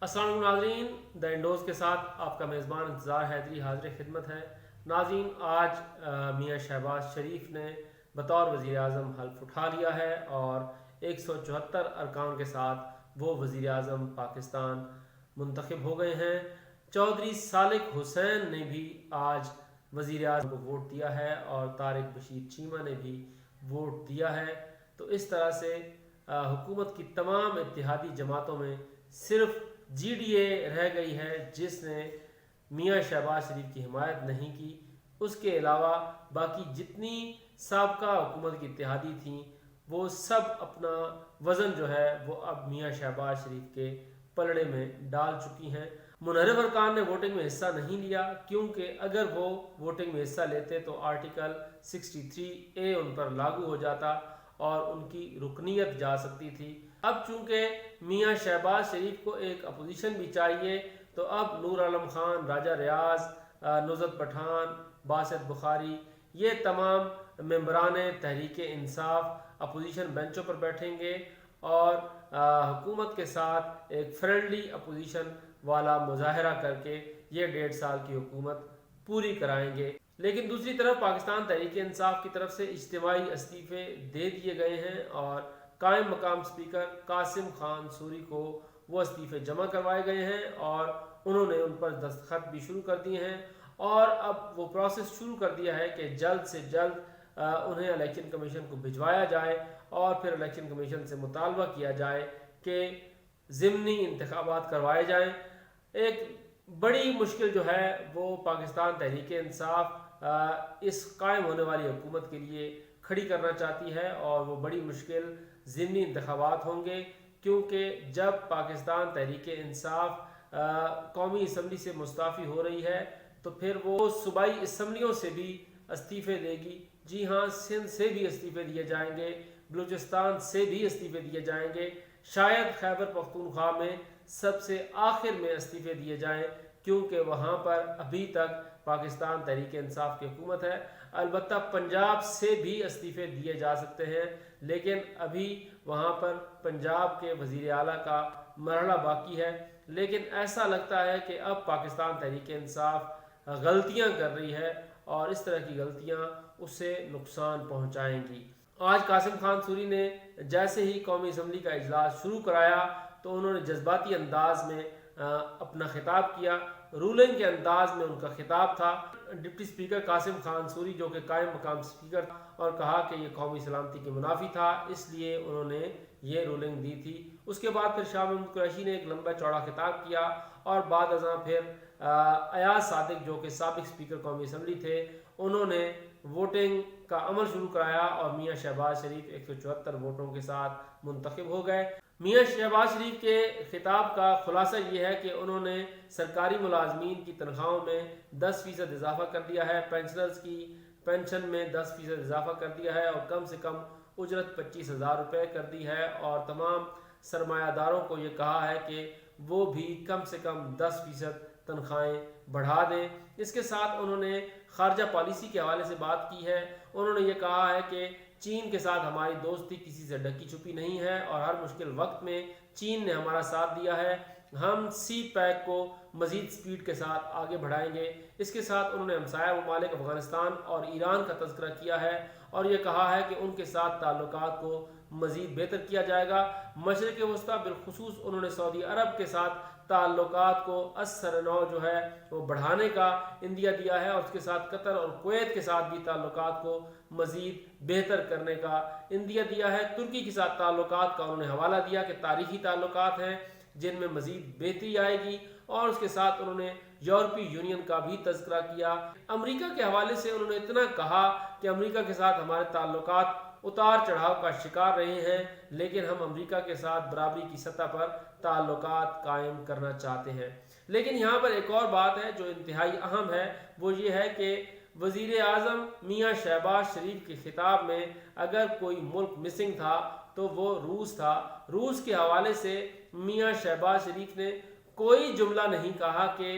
السلام علیکم ناظرین، دا انڈوز کے ساتھ آپ کا میزبان انتظار حیدری حاضر خدمت ہے۔ ناظرین، آج میاں شہباز شریف نے بطور وزیر اعظم حلف اٹھا لیا ہے اور 174 ارکان کے ساتھ وہ وزیر اعظم پاکستان منتخب ہو گئے ہیں۔ چودھری صالح حسین نے بھی آج وزیر اعظم کو ووٹ دیا ہے اور طارق بشیر چیمہ نے بھی ووٹ دیا ہے۔ تو اس طرح سے حکومت کی تمام اتحادی جماعتوں میں صرف جی ڈی اے رہ گئی ہے جس نے میاں شہباز شریف کی حمایت نہیں کی۔ اس کے علاوہ باقی جتنی سابقہ حکومت کی اتحادی تھیں وہ سب اپنا وزن جو ہے وہ اب میاں شہباز شریف کے پلڑے میں ڈال چکی ہیں۔ منحرف ارکان نے ووٹنگ میں حصہ نہیں لیا کیونکہ اگر وہ ووٹنگ میں حصہ لیتے تو آرٹیکل 63A ان پر لاگو ہو جاتا اور ان کی رکنیت جا سکتی تھی۔ اب چونکہ میاں شہباز شریف کو ایک اپوزیشن بھی چاہیے تو اب نور عالم خان، راجہ ریاض، نصرت پٹھان، باسط بخاری، یہ تمام ممبران تحریک انصاف اپوزیشن بینچوں پر بیٹھیں گے اور حکومت کے ساتھ ایک فرینڈلی اپوزیشن والا مظاہرہ کر کے یہ 1.5 سال کی حکومت پوری کرائیں گے۔ لیکن دوسری طرف پاکستان تحریک انصاف کی طرف سے اجتماعی استعفے دے دیے گئے ہیں اور قائم مقام اسپیکر قاسم خان سوری کو وہ استعفے جمع کروائے گئے ہیں اور انہوں نے ان پر دستخط بھی شروع کر دیے ہیں اور اب وہ پروسیس شروع کر دیا ہے کہ جلد سے جلد انہیں الیکشن کمیشن کو بھجوایا جائے اور پھر الیکشن کمیشن سے مطالبہ کیا جائے کہ ضمنی انتخابات کروائے جائیں۔ ایک بڑی مشکل جو ہے وہ پاکستان تحریک انصاف اس قائم ہونے والی حکومت کے لیے کھڑی کرنا چاہتی ہے اور وہ بڑی مشکل ضمنی انتخابات ہوں گے کیونکہ جب پاکستان تحریک انصاف قومی اسمبلی سے مستعفی ہو رہی ہے تو پھر وہ صوبائی اسمبلیوں سے بھی استعفے دے گی۔ جی ہاں، سندھ سے بھی استعفے دیے جائیں گے، بلوچستان سے بھی استعفے دیے جائیں گے، شاید خیبر پختونخوا میں سب سے آخر میں استعفے دیے جائیں کیونکہ وہاں پر ابھی تک پاکستان تحریک انصاف کی حکومت ہے۔ البتہ پنجاب سے بھی استعفے دیے جا سکتے ہیں لیکن ابھی وہاں پر پنجاب کے وزیر اعلیٰ کا مرحلہ باقی ہے، لیکن ایسا لگتا ہے کہ اب پاکستان تحریک انصاف غلطیاں کر رہی ہے اور اس طرح کی غلطیاں اسے نقصان پہنچائیں گی۔ آج قاسم خان سوری نے جیسے ہی قومی اسمبلی کا اجلاس شروع کرایا تو انہوں نے جذباتی انداز میں اپنا خطاب کیا۔ رولنگ کے انداز میں ان کا خطاب تھا۔ Deputy speaker Qasim Khan sorry جو کہ قائم مقام اسپیکر تھا اور کہا کہ یہ قومی سلامتی کے منافی تھا، اس لیے انہوں نے یہ رولنگ دی تھی۔ اس کے بعد پھر شاہ محمود قریشی نے ایک لمبا چوڑا خطاب کیا اور بعد ازاں پھر ایاز صادق جو کہ سابق اسپیکر قومی اسمبلی تھے انہوں نے ووٹنگ کا عمل شروع کرایا اور میاں شہباز شریف 174 ووٹوں کے ساتھ منتخب ہو گئے۔ میاں شہباز شریف کے خطاب کا خلاصہ یہ ہے کہ انہوں نے سرکاری ملازمین کی تنخواہوں میں 10% اضافہ کر دیا ہے، پینشنرز کی پینشن میں 10% اضافہ کر دیا ہے اور کم سے کم اجرت 25,000 روپے کر دی ہے اور تمام سرمایہ داروں کو یہ کہا ہے کہ وہ بھی کم سے کم 10% تنخواہیں بڑھا دیں۔ اس کے ساتھ انہوں نے خارجہ پالیسی کے حوالے سے بات کی ہے۔ انہوں نے یہ کہا ہے کہ چین کے ساتھ ہماری دوستی کسی سے ڈھکی چھپی نہیں ہے اور ہر مشکل وقت میں چین نے ہمارا ساتھ دیا ہے۔ ہم سی پیک کو مزید سپیڈ کے ساتھ آگے بڑھائیں گے۔ اس کے ساتھ انہوں نے ہمسایہ ممالک افغانستان اور ایران کا تذکرہ کیا ہے اور یہ کہا ہے کہ ان کے ساتھ تعلقات کو مزید بہتر کیا جائے گا۔ مشرق وسطیٰ بالخصوص انہوں نے سعودی عرب کے ساتھ تعلقات کو اثر نو جو ہے وہ بڑھانے کا عندیہ دیا ہے اور اس کے ساتھ قطر اور کویت کے ساتھ بھی تعلقات کو مزید بہتر کرنے کا عندیہ دیا ہے۔ ترکی کے ساتھ تعلقات کا انہوں نے حوالہ دیا کہ تاریخی تعلقات ہیں جن میں مزید بہتری آئے گی اور اس کے ساتھ انہوں نے یورپی یونین کا بھی تذکرہ کیا۔ امریکہ کے حوالے سے انہوں نے اتنا کہا کہ امریکہ کے ساتھ ہمارے تعلقات اتار چڑھاؤ کا شکار رہے ہیں لیکن ہم امریکہ کے ساتھ برابری کی سطح پر تعلقات قائم کرنا چاہتے ہیں۔ لیکن یہاں پر ایک اور بات ہے جو انتہائی اہم ہے، وہ یہ ہے کہ وزیر اعظم میاں شہباز شریف کے خطاب میں اگر کوئی ملک مسنگ تھا تو وہ روس تھا۔ روس کے حوالے سے میاں شہباز شریف نے کوئی جملہ نہیں کہا کہ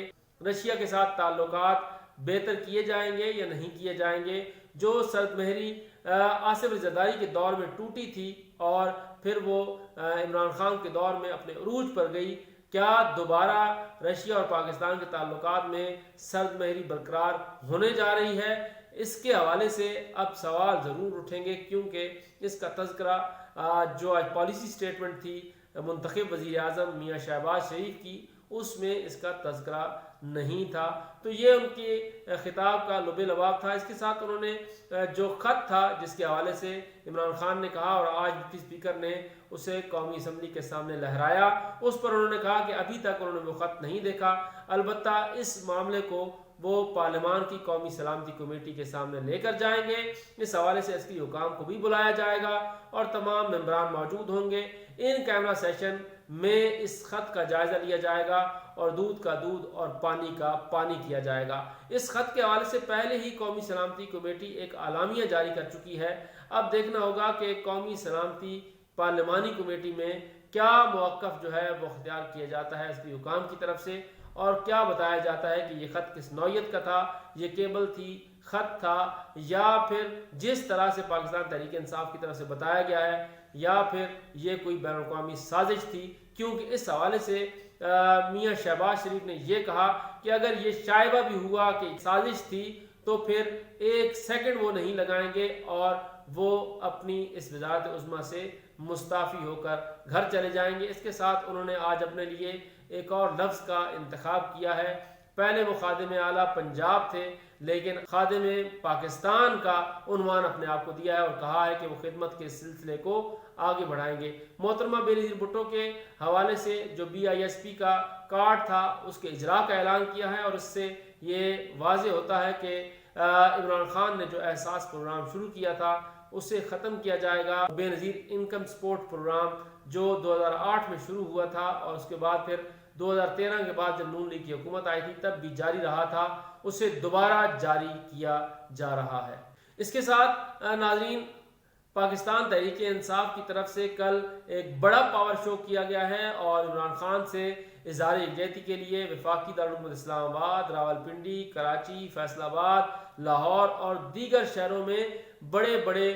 رشیا کے ساتھ تعلقات بہتر کیے جائیں گے یا نہیں کیے جائیں گے۔ جو سرد مہری آصف زرداری کے دور میں ٹوٹی تھی اور پھر وہ عمران خان کے دور میں اپنے عروج پر گئی، کیا دوبارہ رشیا اور پاکستان کے تعلقات میں سرد مہری برقرار ہونے جا رہی ہے؟ اس کے حوالے سے اب سوال ضرور اٹھیں گے، کیونکہ اس کا تذکرہ جو آج پالیسی سٹیٹمنٹ تھی منتخب وزیر اعظم میاں شہباز شریف کی، اس میں اس کا تذکرہ نہیں تھا۔ تو یہ ان کے خطاب کا لب لباب تھا۔ اس کے ساتھ انہوں نے جو خط تھا جس کے حوالے سے عمران خان نے کہا، اور آج ڈپٹی اسپیکر نے اسے قومی اسمبلی کے سامنے لہرایا، اس پر انہوں نے کہا کہ ابھی تک انہوں نے وہ خط نہیں دیکھا، البتہ اس معاملے کو وہ پارلیمان کی قومی سلامتی کمیٹی کے سامنے لے کر جائیں گے۔ اس حوالے سے عسکری حکام کو بھی بلایا جائے گا اور تمام ممبران موجود ہوں گے۔ ان کیمرہ سیشن میں اس خط کا جائزہ لیا جائے گا اور دودھ کا دودھ اور پانی کا پانی کیا جائے گا۔ اس خط کے حوالے سے پہلے ہی قومی سلامتی کمیٹی ایک اعلامیہ جاری کر چکی ہے۔ اب دیکھنا ہوگا کہ قومی سلامتی پارلیمانی کمیٹی میں کیا موقف جو ہے وہ اختیار کیا جاتا ہے عسکری حکام کی طرف سے، اور کیا بتایا جاتا ہے کہ یہ خط کس نوعیت کا تھا، یہ کیبل تھی، خط تھا، یا پھر جس طرح سے پاکستان تحریک انصاف کی طرف سے بتایا گیا ہے، یا پھر یہ کوئی بین الاقوامی سازش تھی۔ کیونکہ اس حوالے سے میاں شہباز شریف نے یہ کہا کہ اگر یہ شائبہ بھی ہوا کہ سازش تھی تو پھر ایک سیکنڈ وہ نہیں لگائیں گے اور وہ اپنی اس وزارت عظمیٰ سے مستعفی ہو کر گھر چلے جائیں گے۔ اس کے ساتھ انہوں نے آج اپنے لیے ایک اور لفظ کا انتخاب کیا ہے۔ پہلے وہ خادم اعلیٰ پنجاب تھے، لیکن خادم پاکستان کا عنوان اپنے آپ کو دیا ہے اور کہا ہے کہ وہ خدمت کے سلسلے کو آگے بڑھائیں گے۔ محترمہ بینظیر بھٹو کے حوالے سے جو BISP کا کارڈ تھا اس کے اجرا کا اعلان کیا ہے، اور اس سے یہ واضح ہوتا ہے کہ عمران خان نے جو احساس پروگرام شروع کیا تھا اسے ختم کیا جائے گا۔ بے نظیر انکم سپورٹ پروگرام جو 2008 میں شروع ہوا تھا اور اس کے بعد پھر 2013 کے بعد جب نون لیگ کی حکومت آئی تھی تب بھی جاری رہا تھا، اسے دوبارہ جاری کیا جا رہا ہے۔ اس کے ساتھ ناظرین، پاکستان تحریک انصاف کی طرف سے کل ایک بڑا پاور شو کیا گیا ہے اور عمران خان سے اظہار یکجہتی کے لیے وفاقی دارالحکومت اسلام آباد، راولپنڈی، کراچی، فیصل آباد، لاہور اور دیگر شہروں میں بڑے بڑے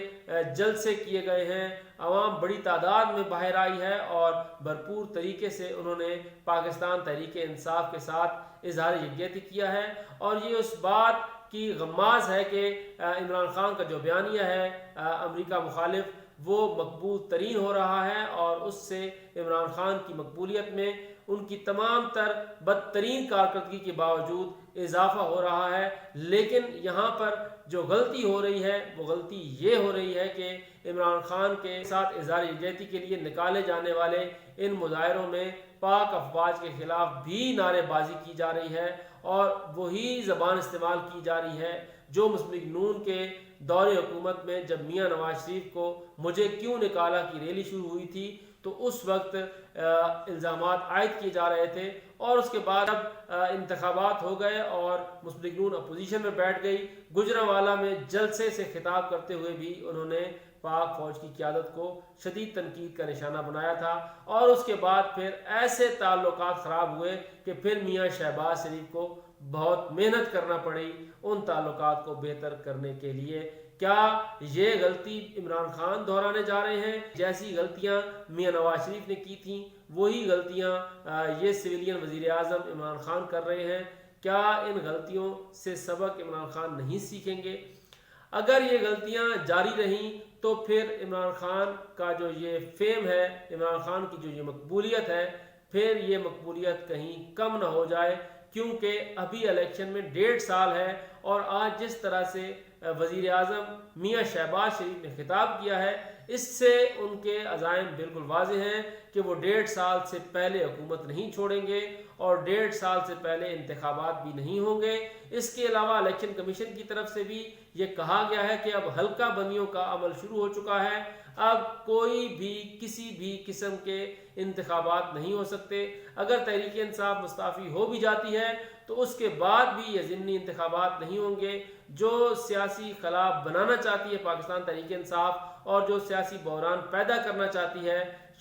جلسے کیے گئے ہیں۔ عوام بڑی تعداد میں باہر آئی ہے اور بھرپور طریقے سے انہوں نے پاکستان تحریک انصاف کے ساتھ اظہار یکجہتی کیا ہے، اور یہ اس بات کی غماز ہے کہ عمران خان کا جو بیانیہ ہے امریکہ مخالف وہ مقبول ترین ہو رہا ہے، اور اس سے عمران خان کی مقبولیت میں ان کی تمام تر بدترین کارکردگی کے باوجود اضافہ ہو رہا ہے۔ لیکن یہاں پر جو غلطی ہو رہی ہے وہ غلطی یہ ہو رہی ہے کہ عمران خان کے ساتھ اظہار یکجہتی کے لیے نکالے جانے والے ان مظاہروں میں پاک افواج کے خلاف بھی نعرے بازی کی جا رہی ہے، اور وہی زبان استعمال کی جا رہی ہے جو مسلم لیگ نون کے دور حکومت میں جب میاں نواز شریف کو مجھے کیوں نکالا کی ریلی شروع ہوئی تھی تو اس وقت الزامات عائد کیے جا رہے تھے، اور اس کے بعد اب انتخابات ہو گئے اور مسلم لیگ نون اپوزیشن میں بیٹھ گئی۔ گجرانوالہ میں جلسے سے خطاب کرتے ہوئے بھی انہوں نے پاک فوج کی قیادت کو شدید تنقید کا نشانہ بنایا تھا، اور اس کے بعد پھر ایسے تعلقات خراب ہوئے کہ پھر میاں شہباز شریف کو بہت محنت کرنا پڑی ان تعلقات کو بہتر کرنے کے لیے۔ کیا یہ غلطی عمران خان دہرانے جا رہے ہیں؟ جیسی غلطیاں میاں نواز شریف نے کی تھیں وہی غلطیاں یہ سویلین وزیر اعظم عمران خان کر رہے ہیں؟ کیا ان غلطیوں سے سبق عمران خان نہیں سیکھیں گے؟ اگر یہ غلطیاں جاری رہیں تو پھر عمران خان کا جو یہ فیم ہے، عمران خان کی جو یہ مقبولیت ہے، پھر یہ مقبولیت کہیں کم نہ ہو جائے، کیونکہ ابھی الیکشن میں 1.5 سال ہے، اور آج جس طرح سے وزیر اعظم میاں شہباز شریف نے خطاب کیا ہے اس سے ان کے عزائم بالکل واضح ہیں کہ وہ 1.5 سال سے پہلے حکومت نہیں چھوڑیں گے اور 1.5 سال سے پہلے انتخابات بھی نہیں ہوں گے۔ اس کے علاوہ الیکشن کمیشن کی طرف سے بھی یہ کہا گیا ہے کہ اب حلقہ بندیوں کا عمل شروع ہو چکا ہے، اب کوئی بھی کسی بھی قسم کے انتخابات نہیں ہو سکتے۔ اگر تحریک انصاف مستعفی ہو بھی جاتی ہے تو اس کے بعد بھی یہ ضمنی انتخابات نہیں ہوں گے۔ جو سیاسی خلا بنانا چاہتی ہے پاکستان تحریک انصاف اور جو سیاسی بحران پیدا کرنا چاہتی ہے